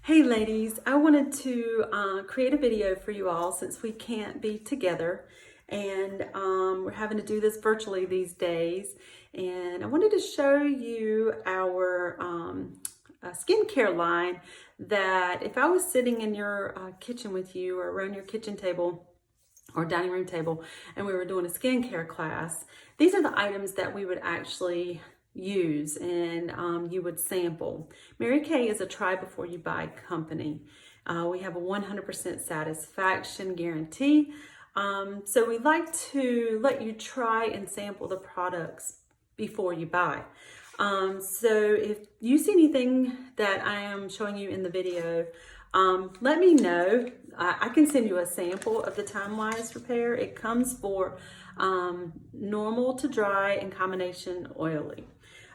Hey ladies, I wanted to create a video for you all since we can't be together and we're having to do this virtually these days. And I wanted to show you our skincare line that if I was sitting in your kitchen with you or around your kitchen table or dining room table and we were doing a skincare class, these are the items that we would actually use and you would sample. Mary Kay is a try before you buy company. We have a 100% satisfaction guarantee. So we like to let you try and sample the products before you buy. So if you see anything that I am showing you in the video, let me know. I can send you a sample of the Timewise Repair. It comes for normal to dry and combination oily.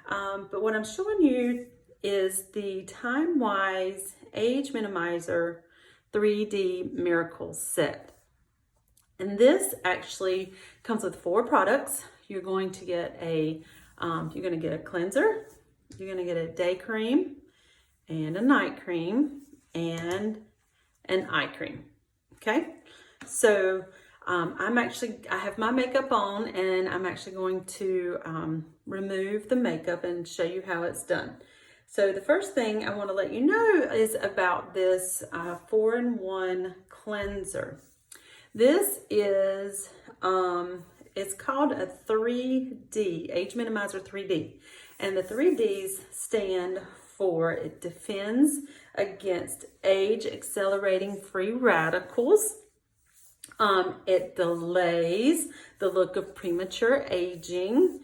But what I'm showing you is the Timewise Age Minimizer 3D Miracle Set. And this actually comes with 4 products. You're going to get a cleanser, you're going to get a day cream and a night cream and an eye cream. Okay, so I have my makeup on and I'm actually going to remove the makeup and show you how it's done. So the first thing I want to let you know is about this 4-in-1 cleanser. This is, it's called a 3D, Age Minimizer 3D. And the 3Ds stand for it defends against age accelerating free radicals. It delays the look of premature aging.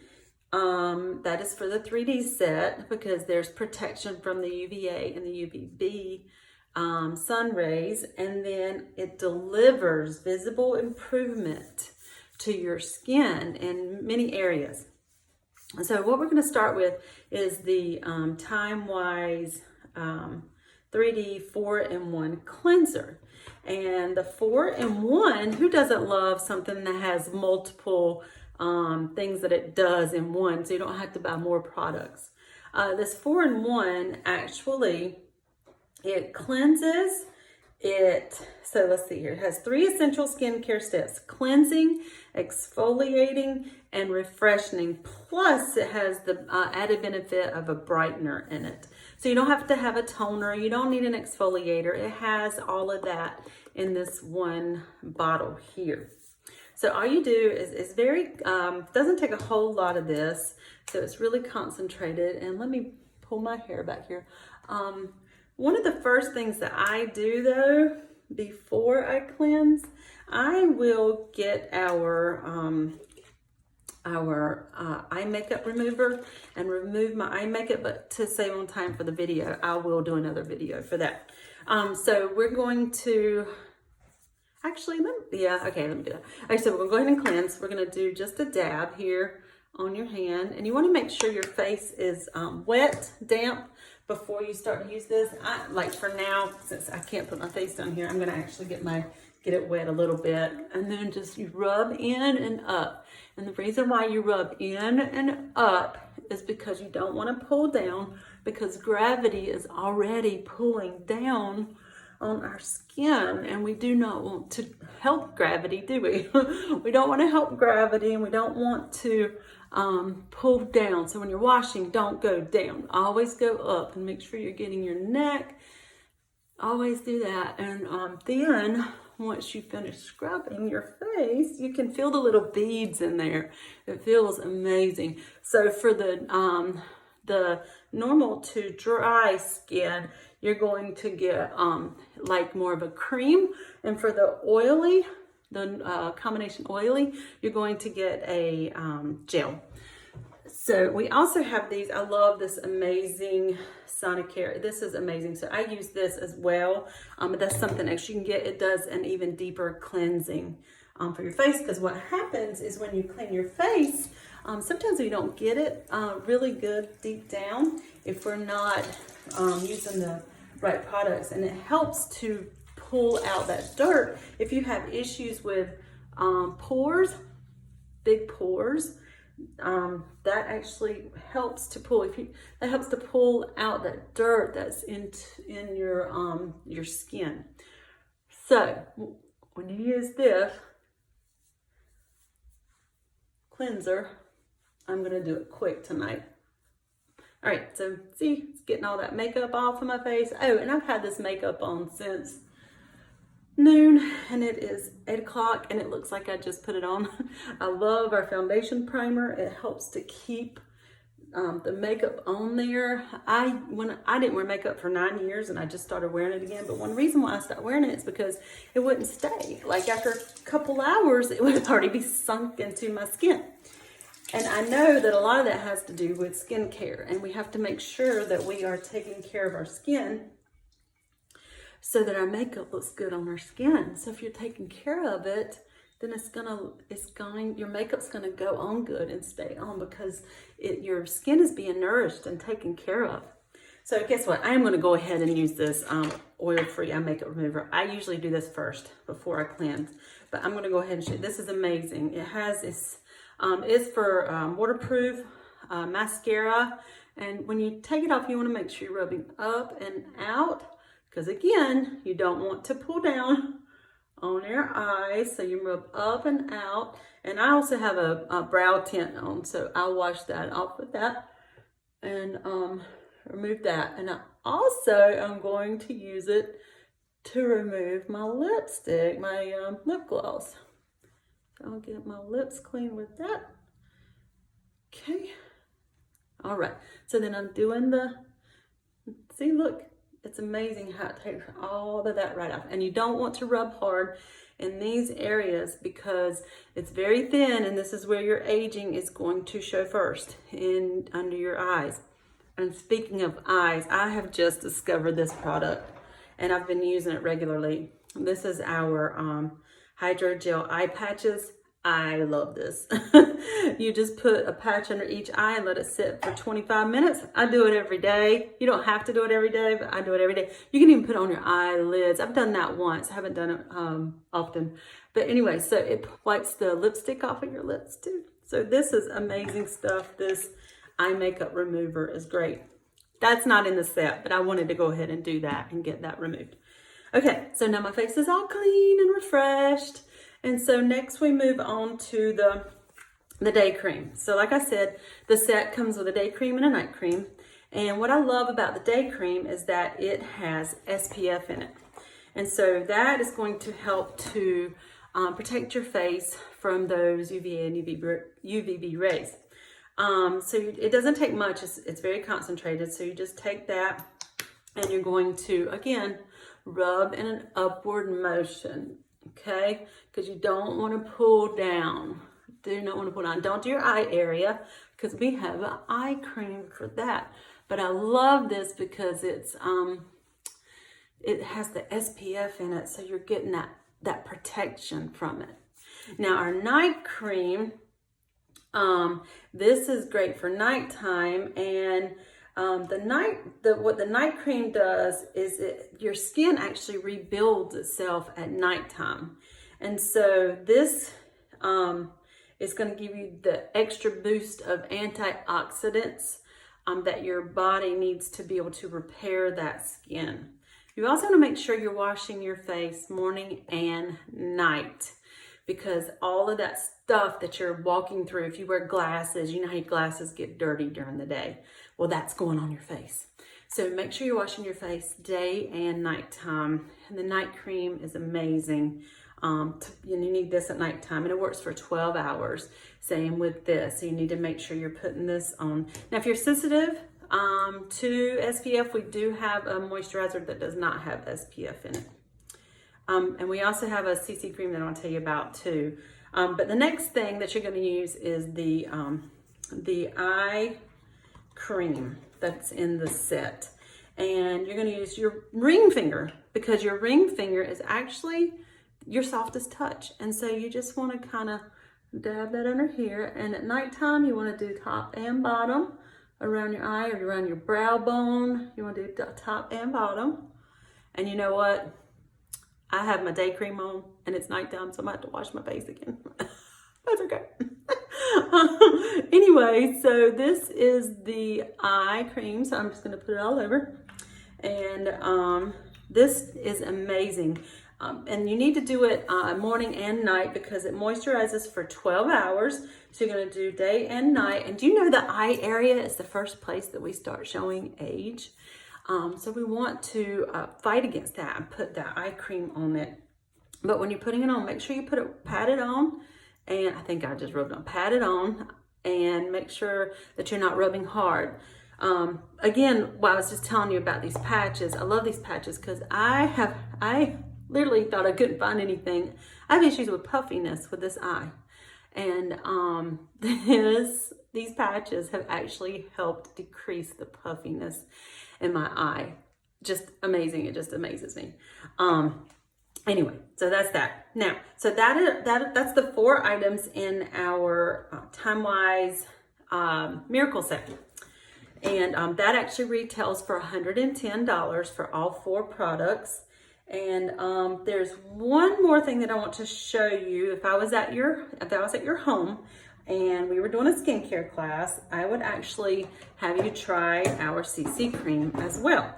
That is for the 3D set because there's protection from the UVA and the UVB sun rays, and then it delivers visible improvement to your skin in many areas. So what we're going to start with is the Timewise 3D 4-in-1 cleanser. And the 4-in-1, who doesn't love something that has multiple things that it does in one, so you don't have to buy more products. This 4-in-1 actually, it cleanses, so let's see here, it has 3 essential skincare steps: cleansing, exfoliating, and refreshing. Plus it has the added benefit of a brightener in it. So you don't have to have a toner, you don't need an exfoliator. It has all of that in this one bottle here. So all you do is it's very, doesn't take a whole lot of this. So it's really concentrated. And let me pull my hair back here. One of the first things that I do though, before I cleanse, I will get our eye makeup remover and remove my eye makeup, but to save on time for the video, I will do another video for that. So we're going to, actually, let me do that. Okay, so we're gonna go ahead and cleanse. We're gonna do just a dab here on your hand, and you wanna make sure your face is wet, damp, before you start to use this. Like for now, since I can't put my face down here, I'm gonna actually get it wet a little bit, and then just you rub in and up. And the reason why you rub in and up is because you don't want to pull down, because gravity is already pulling down on our skin, and we do not want to help gravity, do we? We don't want to help gravity, and we don't want to pull down. So when you're washing, don't go down, always go up, and make sure you're getting your neck. Always do that. And then once you finish scrubbing your face, you can feel the little beads in there. It feels amazing. So for the normal to dry skin, you're going to get like more of a cream, and for the oily, the combination oily, you're going to get a gel. So we also have these. I love this amazing Sonicare. This is amazing. So I use this as well. But that's something else you can get. It does an even deeper cleansing for your face, because what happens is when you clean your face, sometimes we don't get it really good deep down if we're not using the right products, and it helps to pull out that dirt. If you have issues with pores, big pores, that actually helps to pull, that helps to pull out that dirt that's in your skin. So when you use this cleanser, I'm gonna do it quick tonight. All right, so see, it's getting all that makeup off of my face. Oh, and I've had this makeup on since noon, and it is 8 o'clock, and it looks like I just put it on. I love our foundation primer. It helps to keep the makeup on there. I didn't wear makeup for 9 years, and I just started wearing it again. But one reason why I stopped wearing it is because it wouldn't stay. Like after a couple hours, it would already be sunk into my skin. And I know that a lot of that has to do with skincare, and we have to make sure that we are taking care of our skin so that our makeup looks good on our skin. So if you're taking care of it, then your makeup's gonna go on good and stay on because your skin is being nourished and taken care of. So guess what? I am gonna go ahead and use this oil-free eye makeup remover. I usually do this first before I cleanse, but I'm gonna go ahead and show you. This is amazing. It has this, it's for waterproof mascara. And when you take it off, you wanna make sure you're rubbing up and out, because again, you don't want to pull down on your eyes. So you rub up and out. And I also have a brow tint on, so I'll wash that off with that and remove that. And I also am going to use it to remove my lipstick, my lip gloss. So I'll get my lips clean with that. Okay. All right. So then I'm doing see, look. It's amazing how it takes all of that right off. And you don't want to rub hard in these areas because it's very thin, and this is where your aging is going to show first, under your eyes. And speaking of eyes, I have just discovered this product, and I've been using it regularly. This is our hydrogel eye patches. I love this. You just put a patch under each eye and let it sit for 25 minutes. I do it every day. You don't have to do it every day, but I do it every day. You can even put it on your eyelids. I've done that once. I haven't done it often. But anyway, so it wipes the lipstick off of your lips too. So this is amazing stuff. This eye makeup remover is great. That's not in the set, but I wanted to go ahead and do that and get that removed. Okay, so now my face is all clean and refreshed. And so next we move on to the day cream. So like I said, the set comes with a day cream and a night cream. And what I love about the day cream is that it has SPF in it. And so that is going to help to protect your face from those UVA and UVB rays. So it doesn't take much. It's very concentrated. So you just take that and you're going to, again, rub in an upward motion. Okay, because you don't want to pull down. Do not want to pull down. Don't do your eye area because we have an eye cream for that. But I love this because it has the SPF in it, so you're getting that protection from it. Now our night cream, this is great for nighttime, and what the night cream does is your skin actually rebuilds itself at nighttime. And so this is going to give you the extra boost of antioxidants that your body needs to be able to repair that skin. You also want to make sure you're washing your face morning and night, because all of that stuff that you're walking through, if you wear glasses, you know how your glasses get dirty during the day. Well, that's going on your face. So make sure you're washing your face day and nighttime. And the night cream is amazing. You need this at nighttime, and it works for 12 hours. Same with this. So you need to make sure you're putting this on. Now, if you're sensitive to SPF, we do have a moisturizer that does not have SPF in it. And we also have a CC cream that I'll tell you about too. But the next thing that you're going to use is the eye cream that's in the set. And you're going to use your ring finger, because your ring finger is actually your softest touch. And so you just want to kind of dab that under here. And at nighttime, you want to do top and bottom around your eye, or around your brow bone. You want to do top and bottom. And you know what? I have my day cream on and it's nighttime, so I'm going to have to wash my face again. That's okay. Anyway, so this is the eye cream. So I'm just going to put it all over. And this is amazing. And you need to do it morning and night because it moisturizes for 12 hours. So you're going to do day and night. And do you know the eye area is the first place that we start showing age? So we want to fight against that and put that eye cream on it. But when you're putting it on, make sure you pat it on. And I think I just rubbed on. Pat it on and make sure that you're not rubbing hard. Again, while I was just telling you about these patches, I love these patches because I literally thought I couldn't find anything. I have issues with puffiness with this eye. And these patches have actually helped decrease the puffiness in my eye. Just amazing. It just amazes me. Anyway, so that's that. Now, so that's the 4 items in our Timewise Miracle Set. And that actually retails for $110 for all 4 products. And there's one more thing that I want to show you. If I was at your home and we were doing a skincare class, I would actually have you try our CC cream as well.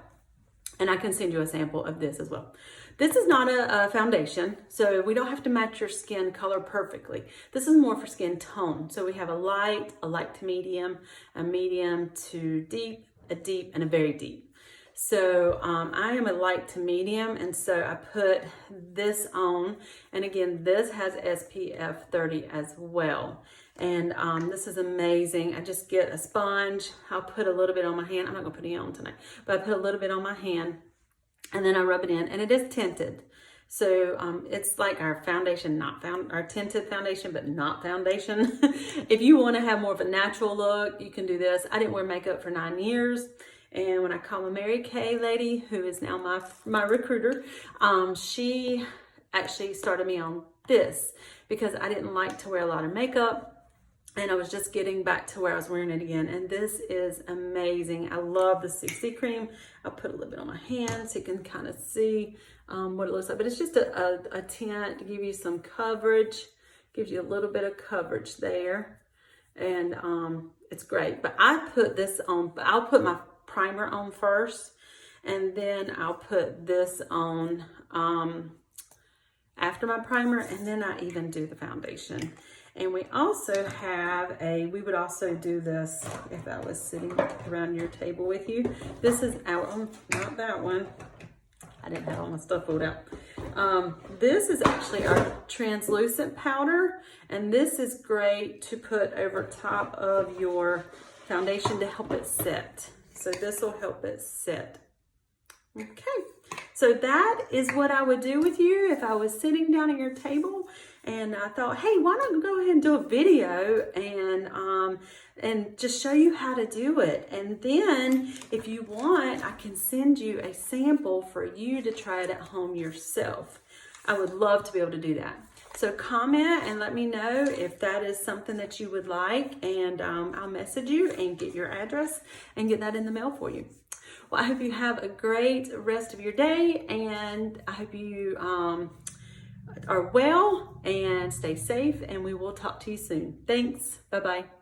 And I can send you a sample of this as well. This is not a foundation, so we don't have to match your skin color perfectly. This is more for skin tone. So we have a light to medium, a medium to deep, a deep, and a very deep. So I am a light to medium, and so I put this on. And again, this has SPF 30 as well. And this is amazing. I just get a sponge. I'll put a little bit on my hand. I'm not gonna put it on tonight, but I put a little bit on my hand and then I rub it in, and it is tinted. So it's like our foundation, our tinted foundation, but not foundation. If you wanna have more of a natural look, you can do this. I didn't wear makeup for 9 years. And when I call my Mary Kay lady, who is now my recruiter, she actually started me on this because I didn't like to wear a lot of makeup. And I was just getting back to where I was wearing it again. And this is amazing. I love the CC cream. I'll put a little bit on my hand so you can kind of see what it looks like. But it's just a tint to give you some coverage. Gives you a little bit of coverage there. And it's great. But I put this on, I'll put my primer on first. And then I'll put this on after my primer. And then I even do the foundation. And we also have we would also do this if I was sitting around your table with you. This is our, not that one. I didn't have all my stuff pulled out. This is actually our translucent powder. And this is great to put over top of your foundation to help it set. So this will help it set. Okay. So that is what I would do with you if I was sitting down at your table. And I thought, hey, why not go ahead and do a video and just show you how to do it. And then if you want, I can send you a sample for you to try it at home yourself. I would love to be able to do that. So comment and let me know if that is something that you would like. And I'll message you and get your address and get that in the mail for you. Well, I hope you have a great rest of your day, and I hope you are well and stay safe, and we will talk to you soon. Thanks. Bye-bye.